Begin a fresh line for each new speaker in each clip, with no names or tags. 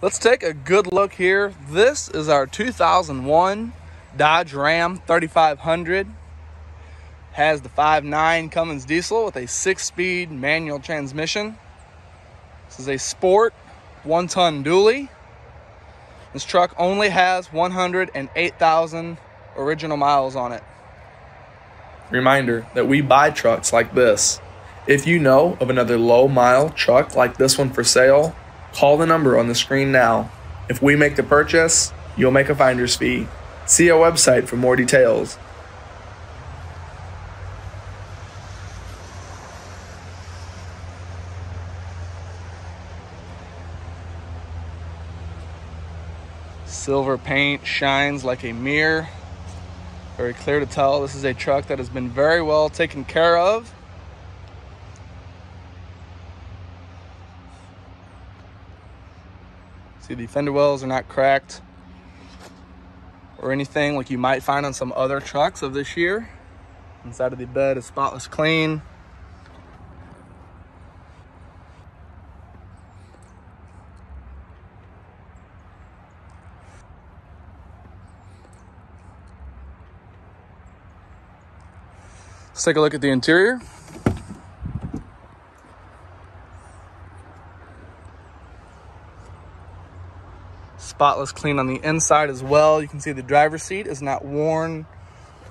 Let's take a good look here. This is our 2001 Dodge Ram 3500. Has the 5.9 Cummins diesel with a 6-speed manual transmission. This is a sport 1-ton dually. This truck only has 108,000 original miles on it.
Reminder that we buy trucks like this. If you know of another low-mile truck like this one for sale, call the number on the screen now. If we make the purchase, you'll make a finder's fee. See our website for more details.
Silver paint shines like a mirror. Very clear to tell this is a truck that has been very well taken care of. See, the fender wells are not cracked or anything like you might find on some other trucks of this year. Inside of the bed is spotless clean. Let's take a look at the interior. Spotless clean on the inside as well. You can see the driver's seat is not worn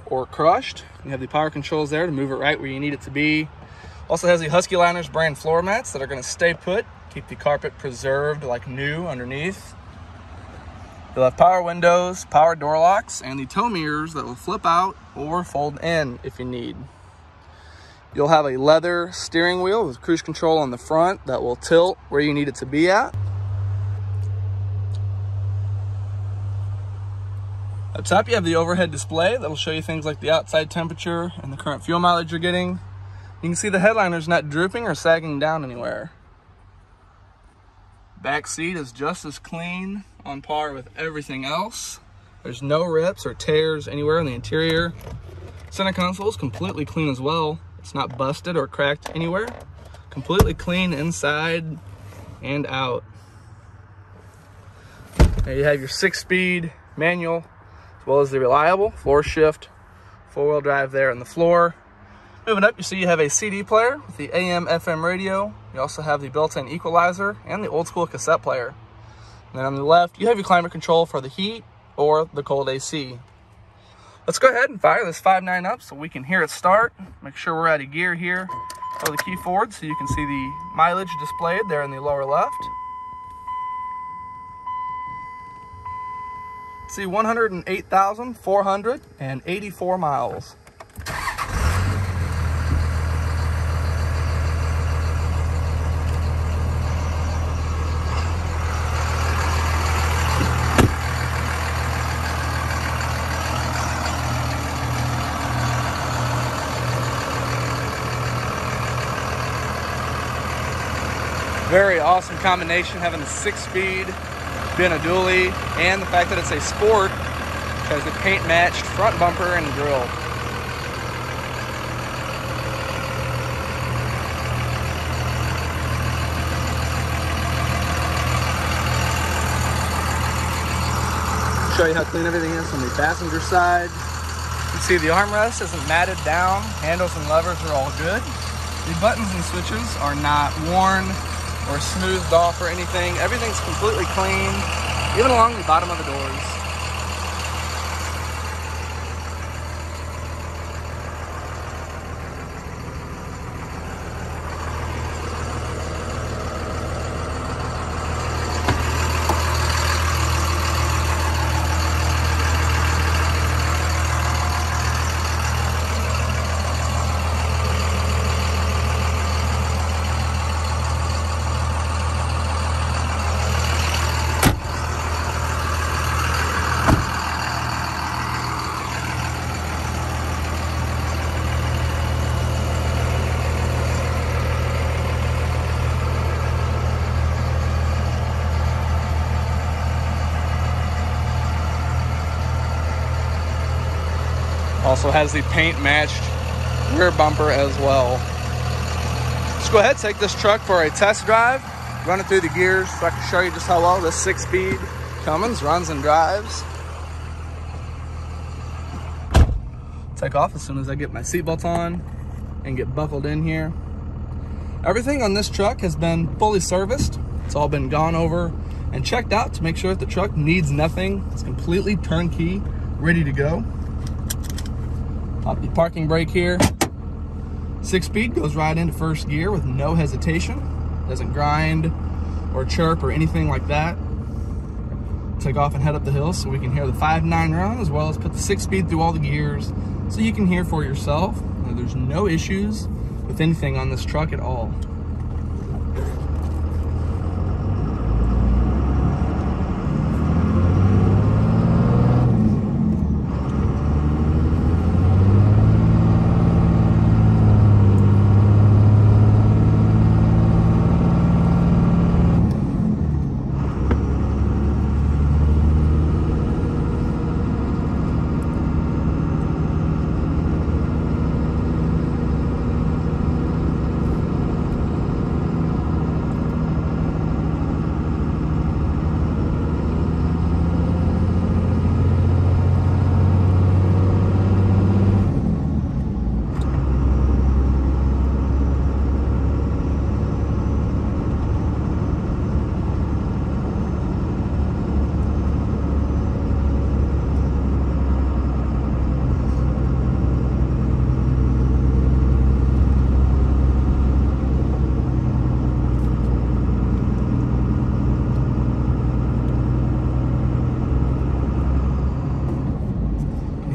or crushed. You have the power controls there to move it right where you need it to be. Also has the Husky Liners brand floor mats that are going to stay put, keep the carpet preserved like new underneath. You'll have power windows, power door locks, and the tow mirrors that will flip out or fold in if you need. You'll have a leather steering wheel with cruise control on the front that will tilt where you need it to be at. Up top, you have the overhead display that'll show you things like the outside temperature and the current fuel mileage you're getting. You can see the headliner's not drooping or sagging down anywhere. Back seat is just as clean, on par with everything else. There's no rips or tears anywhere in the interior. Center console is completely clean as well. It's not busted or cracked anywhere. Completely clean inside and out. There you have your 6-speed manual, as well as the reliable floor shift 4-wheel drive there on the floor. Moving up, you see you have a CD player with the AM FM radio. You also have the built-in equalizer and the old school cassette player. And then on the left, you have your climate control for the heat or the cold AC. Let's go ahead and fire this 5.9 up so we can hear it start. Make sure we're out of gear here. Throw the key forward so you can see the mileage displayed there in the lower left. See 108,484 miles. Very awesome combination having a 6-speed, being a dually, and the fact that it's a sport because the paint matched front bumper and grille. Show you how clean everything is on the passenger side. You can see the armrest isn't matted down. Handles and levers are all good. The buttons and switches are not worn or smoothed off or anything. Everything's completely clean, even along the bottom of the doors. Also has the paint matched rear bumper as well. Let's go ahead and take this truck for a test drive. run it through the gears so I can show you just how well this 6-speed Cummins runs and drives. Take off as soon as I get my seatbelt on and get buckled in here. Everything on this truck has been fully serviced. It's all been gone over and checked out to make sure that the truck needs nothing. It's completely turnkey, ready to go. Pop the parking brake here. 6-speed goes right into first gear with no hesitation. Doesn't grind or chirp or anything like that. Take off and head up the hill so we can hear the 5.9 run, as well as put the 6-speed through all the gears so you can hear for yourself. Now, there's no issues with anything on this truck at all.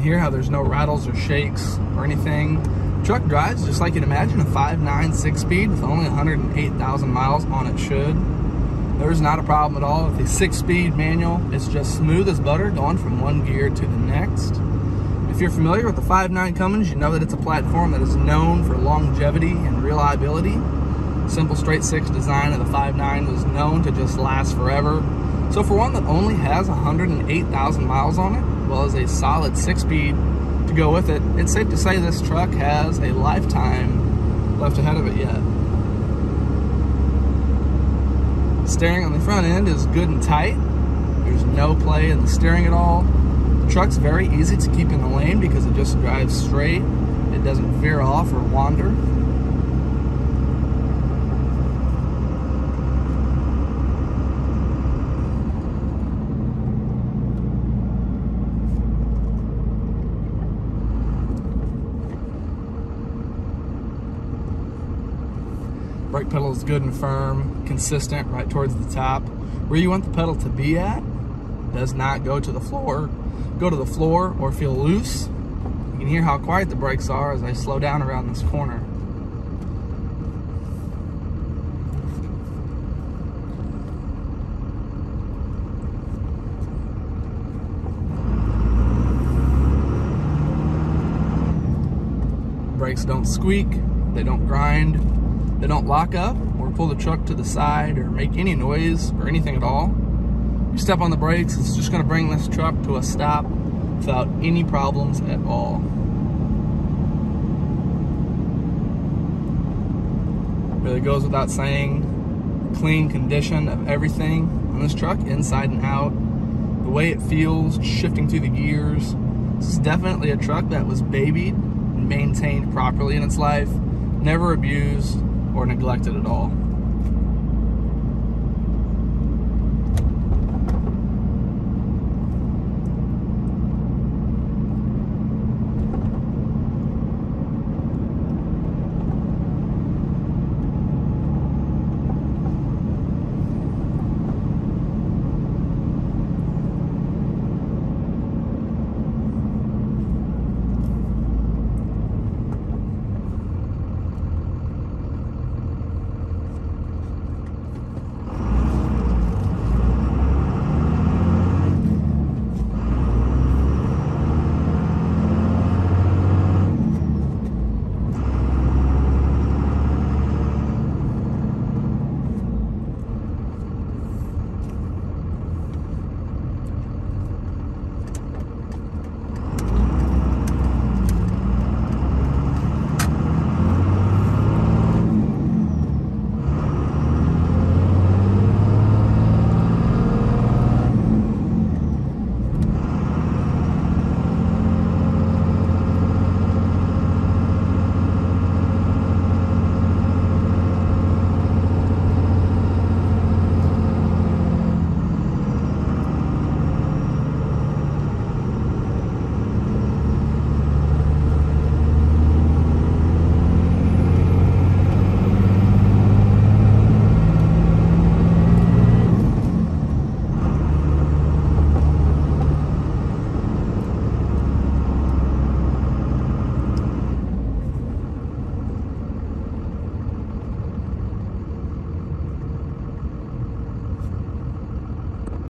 Hear how there's no rattles or shakes or anything. The truck drives just like you'd imagine a 5.9 6-speed with only 108,000 miles on it should. There's not a problem at all with the 6-speed manual. It's just smooth as butter going from one gear to the next. If you're familiar with the 5.9 Cummins, you know that it's a platform that is known for longevity and reliability. Simple straight 6 design of the 5.9 was known to just last forever. So for one that only has 108,000 miles on it, as well as a solid 6-speed to go with it, it's safe to say this truck has a lifetime left ahead of it yet. Steering on the front end is good and tight. There's no play in the steering at all. The truck's very easy to keep in the lane because it just drives straight. It doesn't veer off or wander. Brake pedal is good and firm, consistent, right towards the top. Where you want the pedal to be at does not go to the floor or feel loose. You can hear how quiet the brakes are as I slow down around this corner. Brakes don't squeak, they don't grind. They don't lock up or pull the truck to the side or make any noise or anything at all. You step on the brakes, it's just going to bring this truck to a stop without any problems at all. Really goes without saying, clean condition of everything on this truck, inside and out. The way it feels, shifting through the gears. This is definitely a truck that was babied and maintained properly in its life, never abused or neglected at all.